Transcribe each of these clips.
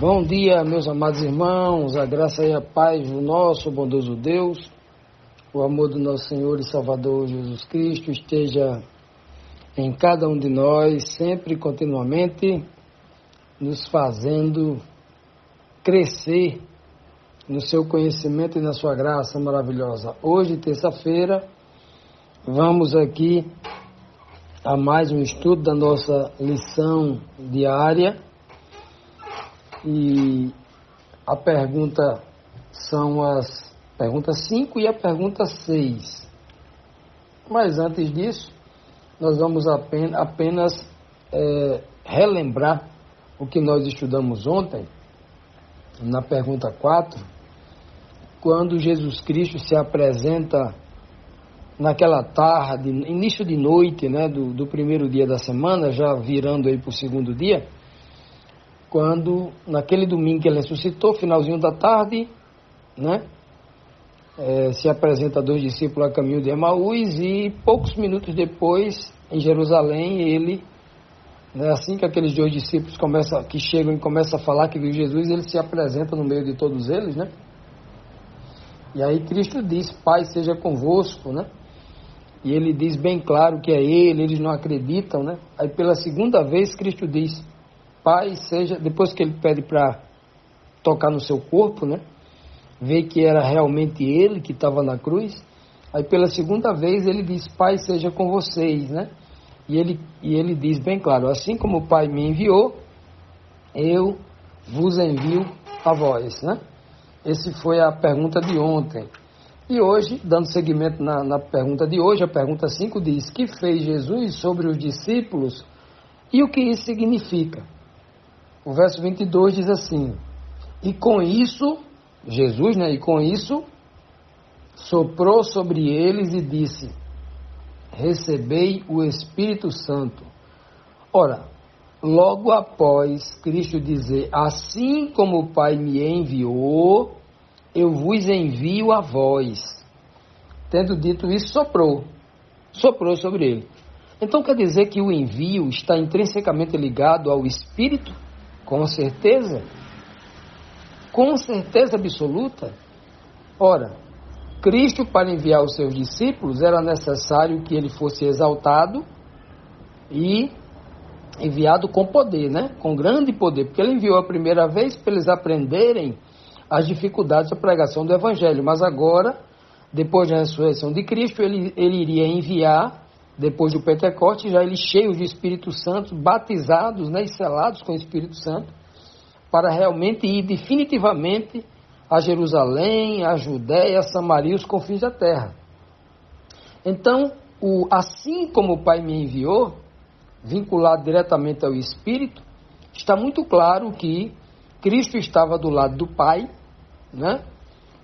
Bom dia, meus amados irmãos, a graça e a paz do nosso bondoso Deus, o amor do nosso Senhor e Salvador Jesus Cristo esteja em cada um de nós, sempre e continuamente, nos fazendo crescer no seu conhecimento e na sua graça maravilhosa. Hoje, terça-feira, vamos aqui a mais um estudo da nossa lição diária. E a pergunta são as perguntas 5 e a pergunta 6. Mas antes disso, nós vamos apenas relembrar o que nós estudamos ontem, na pergunta 4, quando Jesus Cristo se apresenta naquela tarde, início de noite, né, do primeiro dia da semana, já virando aí para o segundo dia, quando, naquele domingo que ele ressuscitou, finalzinho da tarde, né, se apresenta a dois discípulos a caminho de Emaús e poucos minutos depois, em Jerusalém, ele, né, assim que aqueles dois discípulos que chegam e começam a falar que viu Jesus, ele se apresenta no meio de todos eles, né, e aí Cristo diz, Pai seja convosco, né, e ele diz bem claro que é ele, eles não acreditam, né, aí pela segunda vez Cristo diz, Pai seja, depois que ele pede para tocar no seu corpo, né? Ver que era realmente ele que estava na cruz. Aí pela segunda vez ele diz, Pai seja com vocês, né? E ele diz bem claro, assim como o Pai me enviou, eu vos envio a vós, né? Essa foi a pergunta de ontem. E hoje, dando seguimento na pergunta de hoje, a pergunta 5 diz, que fez Jesus sobre os discípulos e o que isso significa? O verso 22 diz assim, e com isso, Jesus, né, e com isso, soprou sobre eles e disse, recebei o Espírito Santo. Ora, logo após Cristo dizer, assim como o Pai me enviou, eu vos envio a vós. Tendo dito isso, soprou sobre ele. Então quer dizer que o envio está intrinsecamente ligado ao Espírito? Com certeza absoluta. Ora, Cristo, para enviar os seus discípulos, era necessário que ele fosse exaltado e enviado com poder, né? Com grande poder, porque ele enviou a primeira vez para eles aprenderem as dificuldades da pregação do Evangelho, mas agora, depois da ressurreição de Cristo, ele iria enviar, depois do Pentecoste, já eles cheios de Espírito Santo, batizados, né, e selados com o Espírito Santo, para realmente ir definitivamente a Jerusalém, a Judéia, a Samaria e os confins da terra. Então, assim como o Pai me enviou, vinculado diretamente ao Espírito, está muito claro que Cristo estava do lado do Pai, né?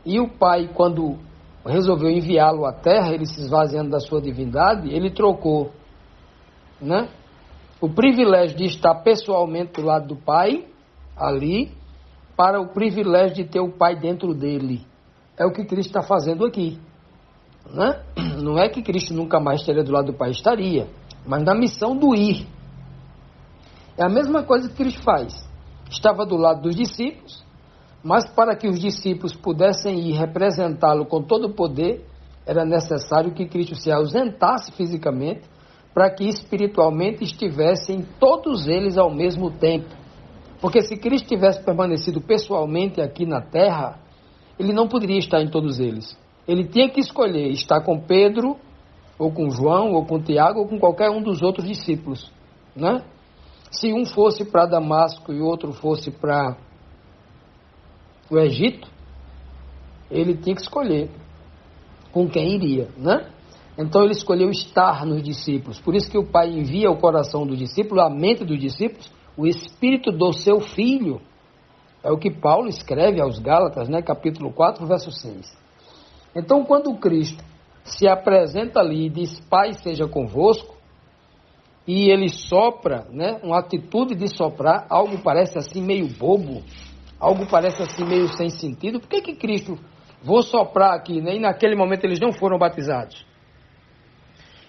E o Pai, quando resolveu enviá-lo à terra, ele se esvaziando da sua divindade, ele trocou, né, o privilégio de estar pessoalmente do lado do Pai, ali, para o privilégio de ter o Pai dentro dele. É o que Cristo está fazendo aqui, né? Não é que Cristo nunca mais estaria do lado do Pai, estaria, mas na missão do ir. É a mesma coisa que Cristo faz. Estava do lado dos discípulos, mas para que os discípulos pudessem ir representá-lo com todo o poder, era necessário que Cristo se ausentasse fisicamente, para que espiritualmente estivessem todos eles ao mesmo tempo. Porque se Cristo tivesse permanecido pessoalmente aqui na terra, ele não poderia estar em todos eles. Ele tinha que escolher estar com Pedro, ou com João, ou com Tiago, ou com qualquer um dos outros discípulos, né? Se um fosse para Damasco e o outro fosse para o Egito, ele tinha que escolher com quem iria, né? Então ele escolheu estar nos discípulos. Por isso que o Pai envia ao coração do discípulo, à mente dos discípulos, o Espírito do seu Filho. É o que Paulo escreve aos Gálatas, né? Capítulo 4, verso 6. Então, quando Cristo se apresenta ali e diz, Pai seja convosco, e ele sopra, né? Uma atitude de soprar, algo parece assim meio bobo, algo parece assim meio sem sentido. Por que Cristo, vou soprar aqui, né? E naquele momento eles não foram batizados?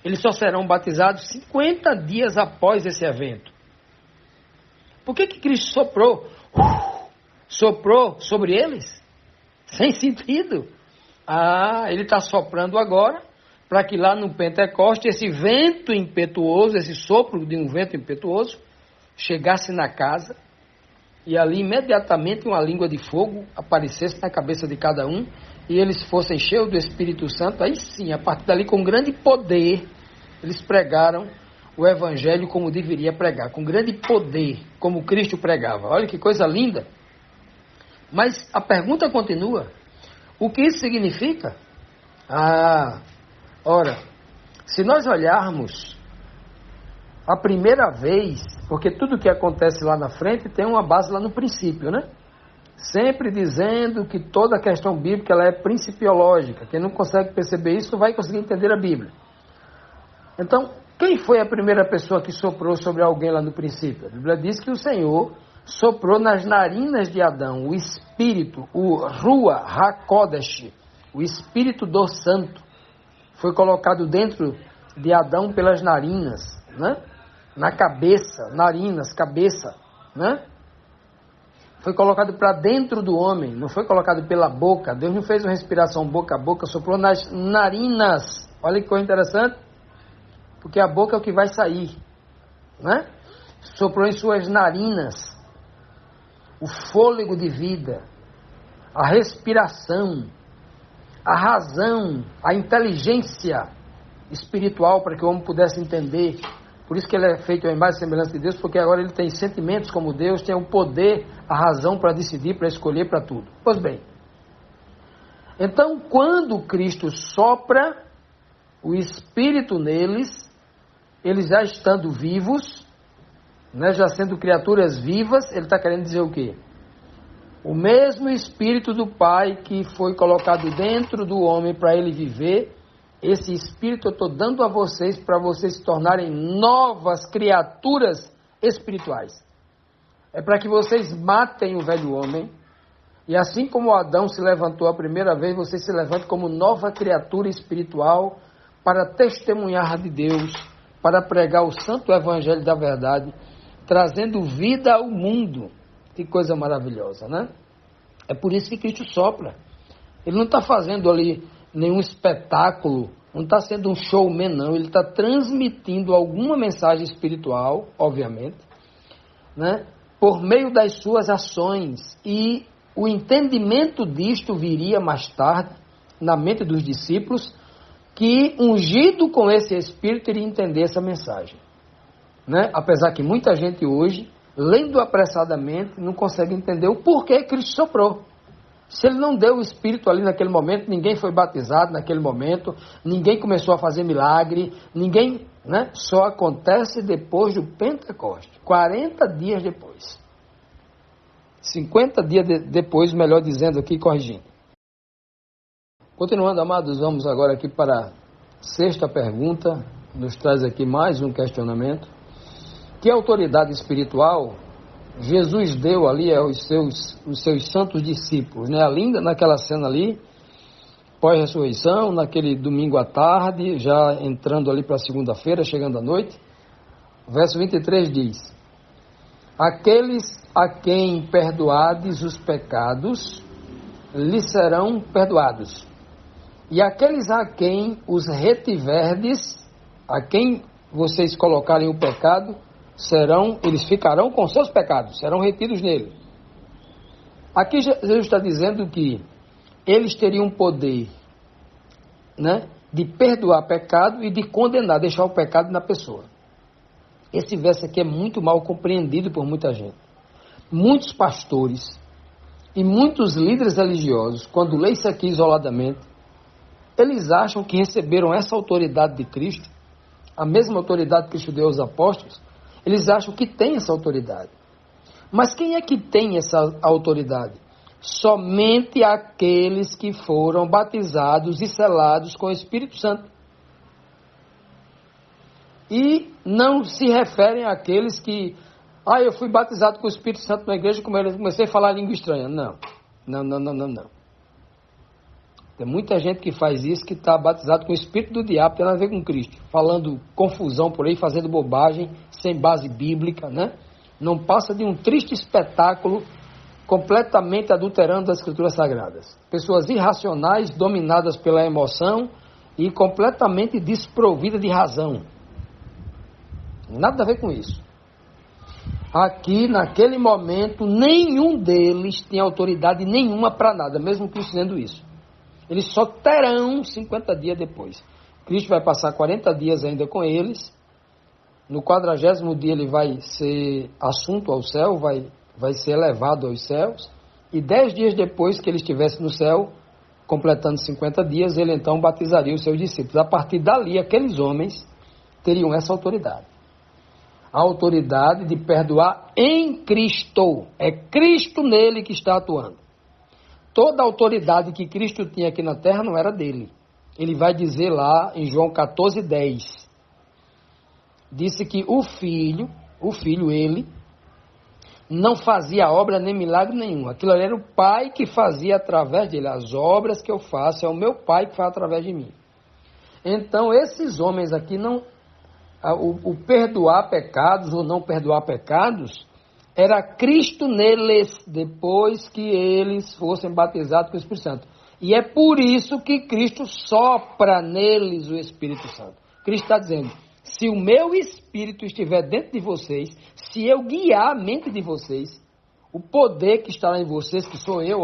Eles só serão batizados 50 dias após esse evento. Por que Cristo soprou soprou sobre eles? Sem sentido. Ele está soprando agora, para que lá no Pentecoste, esse vento impetuoso, esse sopro de um vento impetuoso, chegasse na casa, e ali imediatamente uma língua de fogo aparecesse na cabeça de cada um, e eles fossem cheios do Espírito Santo. Aí sim, a partir dali, com grande poder, eles pregaram o Evangelho como deveria pregar, com grande poder, como Cristo pregava. Olha que coisa linda. Mas a pergunta continua: o que isso significa? Ora, se nós olharmos a primeira vez, porque tudo que acontece lá na frente tem uma base lá no princípio, né? Sempre dizendo que toda a questão bíblica ela é principiológica. Quem não consegue perceber isso não vai conseguir entender a Bíblia. Então, quem foi a primeira pessoa que soprou sobre alguém lá no princípio? A Bíblia diz que o Senhor soprou nas narinas de Adão o Espírito, o Rua HaKodesh, o Espírito do Santo. Foi colocado dentro de Adão pelas narinas, né? Na cabeça, narinas, cabeça, né? Foi colocado para dentro do homem, não foi colocado pela boca. Deus não fez uma respiração boca a boca, soprou nas narinas. Olha que coisa interessante, porque a boca é o que vai sair, né? Soprou em suas narinas o fôlego de vida, a respiração, a razão, a inteligência espiritual para que o homem pudesse entender. Por isso que ele é feito à imagem e semelhança de Deus, porque agora ele tem sentimentos como Deus, tem o poder, a razão para decidir, para escolher, para tudo. Pois bem, então quando Cristo sopra o Espírito neles, eles já estando vivos, né, já sendo criaturas vivas, ele está querendo dizer o quê? O mesmo Espírito do Pai que foi colocado dentro do homem para ele viver, esse Espírito eu estou dando a vocês para vocês se tornarem novas criaturas espirituais. É para que vocês matem o velho homem, e assim como Adão se levantou a primeira vez, vocês se levantem como nova criatura espiritual para testemunhar de Deus, para pregar o santo evangelho da verdade, trazendo vida ao mundo. Que coisa maravilhosa, né? É por isso que Cristo sopra. Ele não está fazendo ali nenhum espetáculo, não está sendo um showman, não. Ele está transmitindo alguma mensagem espiritual, obviamente, né? Por meio das suas ações. E o entendimento disto viria mais tarde, na mente dos discípulos, que ungido com esse Espírito iria entender essa mensagem, né? Apesar que muita gente hoje, lendo apressadamente, não consegue entender o porquê Cristo soprou. Se ele não deu o Espírito ali naquele momento, ninguém foi batizado naquele momento, ninguém começou a fazer milagre, ninguém, né? Só acontece depois do Pentecoste, 40 dias depois. 50 dias depois, melhor dizendo aqui, corrigindo. Continuando, amados, vamos agora aqui para a sexta pergunta, nos traz aqui mais um questionamento. Que autoridade espiritual Jesus deu ali aos seus santos discípulos, né? Linda naquela cena ali, pós-ressurreição, naquele domingo à tarde, já entrando ali para a segunda-feira, chegando à noite. Verso 23 diz: aqueles a quem perdoades os pecados, lhes serão perdoados. E aqueles a quem os retiverdes, a quem vocês colocarem o pecado, eles ficarão com seus pecados, serão retidos nele. Aqui Jesus está dizendo que eles teriam poder, né, de perdoar pecado e de condenar, deixar o pecado na pessoa. Esse verso aqui é muito mal compreendido por muita gente. Muitos pastores e muitos líderes religiosos, quando lêem isso aqui isoladamente, eles acham que receberam essa autoridade de Cristo, a mesma autoridade que Cristo deu aos apóstolos. Eles acham que tem essa autoridade. Mas quem é que tem essa autoridade? Somente aqueles que foram batizados e selados com o Espírito Santo. E não se referem àqueles que... eu fui batizado com o Espírito Santo na igreja e comecei a falar língua estranha. Não. Tem muita gente que faz isso, que está batizado com o Espírito do diabo, tem nada a ver com Cristo, falando confusão por aí, fazendo bobagem, sem base bíblica, né? Não passa de um triste espetáculo completamente adulterando as Escrituras Sagradas. Pessoas irracionais, dominadas pela emoção e completamente desprovidas de razão. Nada a ver com isso. Aqui, naquele momento, nenhum deles tem autoridade nenhuma para nada, mesmo Cristo dizendo isso. Eles só terão 50 dias depois. Cristo vai passar 40 dias ainda com eles. No 40º dia ele vai ser assunto ao céu, vai ser elevado aos céus. E 10 dias depois que ele estivesse no céu, completando 50 dias, ele então batizaria os seus discípulos. A partir dali, aqueles homens teriam essa autoridade. A autoridade de perdoar em Cristo. É Cristo nele que está atuando. Toda a autoridade que Cristo tinha aqui na terra não era dele. Ele vai dizer lá em João 14:10. Disse que o filho, ele, não fazia obra nem milagre nenhum. Aquilo ali era o Pai que fazia através dele. As obras que eu faço é o meu Pai que faz através de mim. Então, esses homens aqui não... O perdoar pecados ou não perdoar pecados era Cristo neles, depois que eles fossem batizados com o Espírito Santo. E é por isso que Cristo sopra neles o Espírito Santo. Cristo está dizendo, se o meu Espírito estiver dentro de vocês, se eu guiar a mente de vocês, o poder que estará em vocês, que sou eu,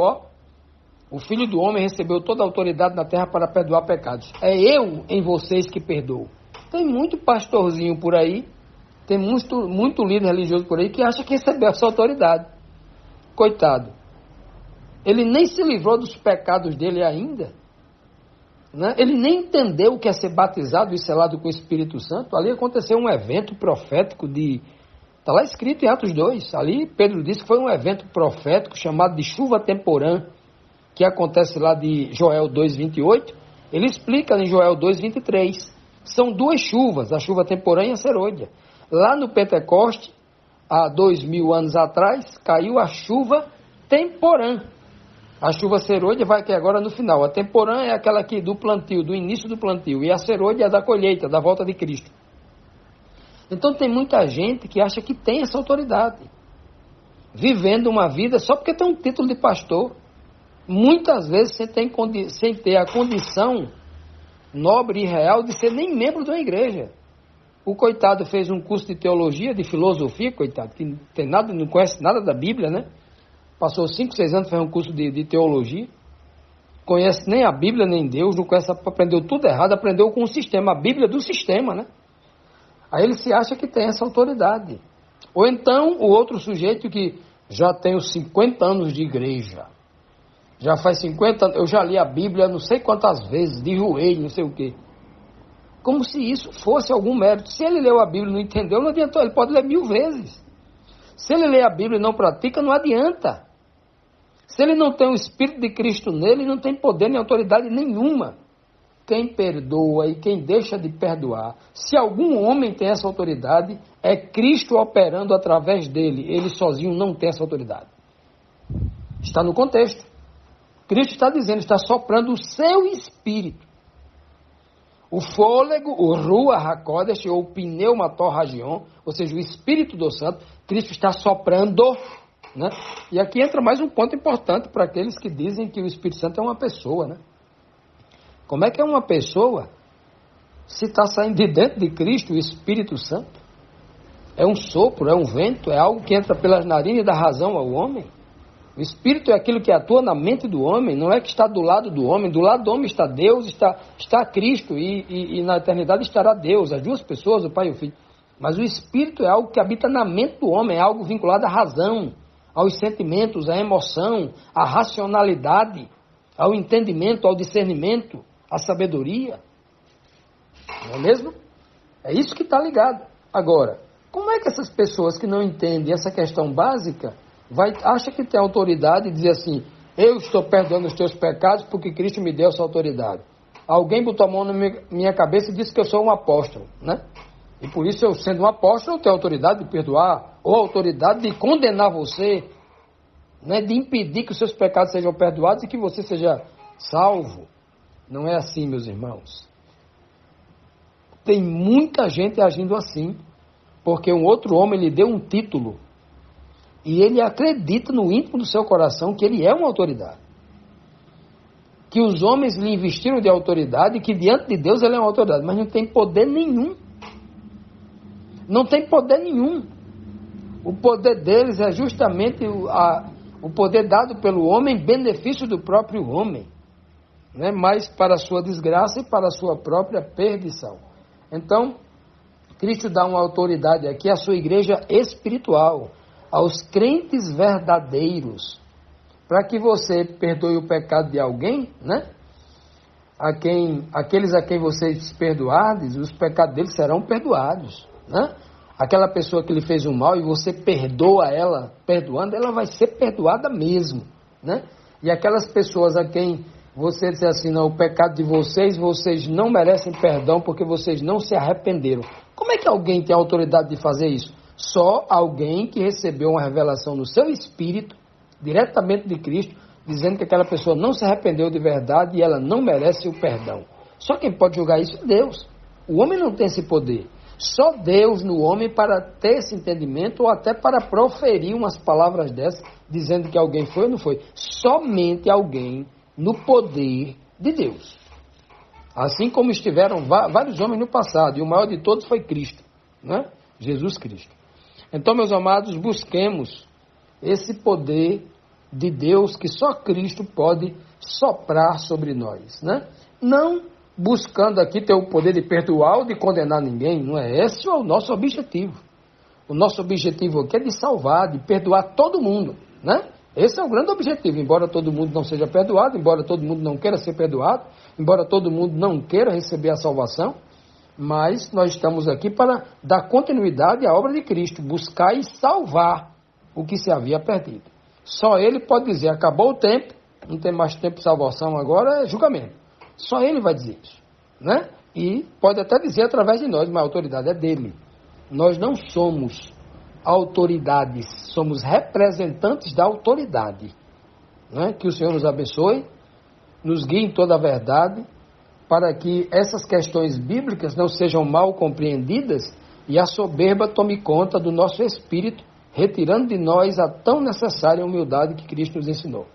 o Filho do Homem recebeu toda a autoridade na terra para perdoar pecados. É eu em vocês que perdoo. Tem muito pastorzinho por aí, tem muito líder religioso por aí que acha que recebeu essa autoridade. Coitado. Ele nem se livrou dos pecados dele ainda. Né? Ele nem entendeu o que é ser batizado e selado com o Espírito Santo. Ali aconteceu um evento profético está lá escrito em Atos 2. Ali Pedro disse que foi um evento profético chamado de chuva temporã, que acontece lá de Joel 2:28. Ele explica em Joel 2:23. São duas chuvas, a chuva temporã e a serôdia. Lá no Pentecoste, há 2000 anos atrás, caiu a chuva temporã. A chuva serôdia vai cair agora no final. A temporã é aquela aqui do plantio, do início do plantio. E a serôdia é da colheita, da volta de Cristo. Então tem muita gente que acha que tem essa autoridade. Vivendo uma vida só porque tem um título de pastor. Muitas vezes sem ter a condição nobre e real de ser nem membro de uma igreja. O coitado fez um curso de teologia, de filosofia, coitado, que não conhece nada da Bíblia, né? Passou 5, 6 anos, fez um curso de teologia, conhece nem a Bíblia, nem Deus, não conhece, aprendeu tudo errado, aprendeu com o sistema, a Bíblia do sistema, né? Aí ele se acha que tem essa autoridade. Ou então, o outro sujeito que já tem os 50 anos de igreja, já faz 50 anos, eu já li a Bíblia não sei quantas vezes, de joelho, não sei o quê. Como se isso fosse algum mérito. Se ele leu a Bíblia e não entendeu, não adiantou, ele pode ler 1000 vezes. Se ele lê a Bíblia e não pratica, não adianta. Se ele não tem o Espírito de Cristo nele, não tem poder nem autoridade nenhuma. Quem perdoa e quem deixa de perdoar, se algum homem tem essa autoridade, é Cristo operando através dele. Ele sozinho não tem essa autoridade. Está no contexto. Cristo está dizendo, está soprando o seu Espírito. O fôlego, o Ruach HaKodesh, ou Pneumatorragion, ou seja, o Espírito do Santo, Cristo está soprando, né? E aqui entra mais um ponto importante para aqueles que dizem que o Espírito Santo é uma pessoa, né? Como é que é uma pessoa se está saindo de dentro de Cristo o Espírito Santo? É um sopro, é um vento, é algo que entra pelas narinas da razão ao homem? O Espírito é aquilo que atua na mente do homem, não é que está do lado do homem. Do lado do homem está Deus, está Cristo, e na eternidade estará Deus, as duas pessoas, o Pai e o Filho. Mas o Espírito é algo que habita na mente do homem, é algo vinculado à razão, aos sentimentos, à emoção, à racionalidade, ao entendimento, ao discernimento, à sabedoria. Não é mesmo? É isso que está ligado. Agora, como é que essas pessoas que não entendem essa questão básica acha que tem autoridade e dizer assim, eu estou perdoando os teus pecados porque Cristo me deu essa autoridade. Alguém botou a mão na minha cabeça e disse que eu sou um apóstolo, né? E por isso, eu sendo um apóstolo, eu tenho autoridade de perdoar, ou autoridade de condenar você, né? De impedir que os seus pecados sejam perdoados e que você seja salvo. Não é assim, meus irmãos. Tem muita gente agindo assim, porque um outro homem lhe deu um título E ele acredita no íntimo do seu coração que ele é uma autoridade. Que os homens lhe investiram de autoridade e que diante de Deus ele é uma autoridade, mas não tem poder nenhum. Não tem poder nenhum. O poder deles é justamente o poder dado pelo homem em benefício do próprio homem, né? Mas para a sua desgraça e para a sua própria perdição. Então, Cristo dá uma autoridade aqui à sua igreja espiritual, aos crentes verdadeiros, para que você perdoe o pecado de alguém, né? Aqueles a quem vocês perdoardes, os pecados deles serão perdoados, né? Aquela pessoa que lhe fez o mal e você perdoa ela, perdoando, ela vai ser perdoada mesmo, né? E aquelas pessoas a quem você diz assim, não, o pecado de vocês não merecem perdão porque vocês não se arrependeram. Como é que alguém tem a autoridade de fazer isso? Só alguém que recebeu uma revelação no seu espírito, diretamente de Cristo, dizendo que aquela pessoa não se arrependeu de verdade e ela não merece o perdão. Só quem pode julgar isso é Deus. O homem não tem esse poder. Só Deus no homem para ter esse entendimento ou até para proferir umas palavras dessas, dizendo que alguém foi ou não foi. Somente alguém no poder de Deus. Assim como estiveram vários homens no passado, e o maior de todos foi Cristo, né? Jesus Cristo. Então, meus amados, busquemos esse poder de Deus que só Cristo pode soprar sobre nós, né? Não buscando aqui ter o poder de perdoar ou de condenar ninguém, não é esse o nosso objetivo. O nosso objetivo aqui é de salvar, de perdoar todo mundo, né? Esse é o grande objetivo, embora todo mundo não seja perdoado, embora todo mundo não queira ser perdoado, embora todo mundo não queira receber a salvação, mas nós estamos aqui para dar continuidade à obra de Cristo, buscar e salvar o que se havia perdido. Só Ele pode dizer, acabou o tempo, não tem mais tempo de salvação, agora é julgamento. Só Ele vai dizer isso, né? E pode até dizer através de nós, mas a autoridade é dele. Nós não somos autoridades, somos representantes da autoridade, né? Que o Senhor nos abençoe, nos guie em toda a verdade, para que essas questões bíblicas não sejam mal compreendidas e a soberba tome conta do nosso espírito, retirando de nós a tão necessária humildade que Cristo nos ensinou.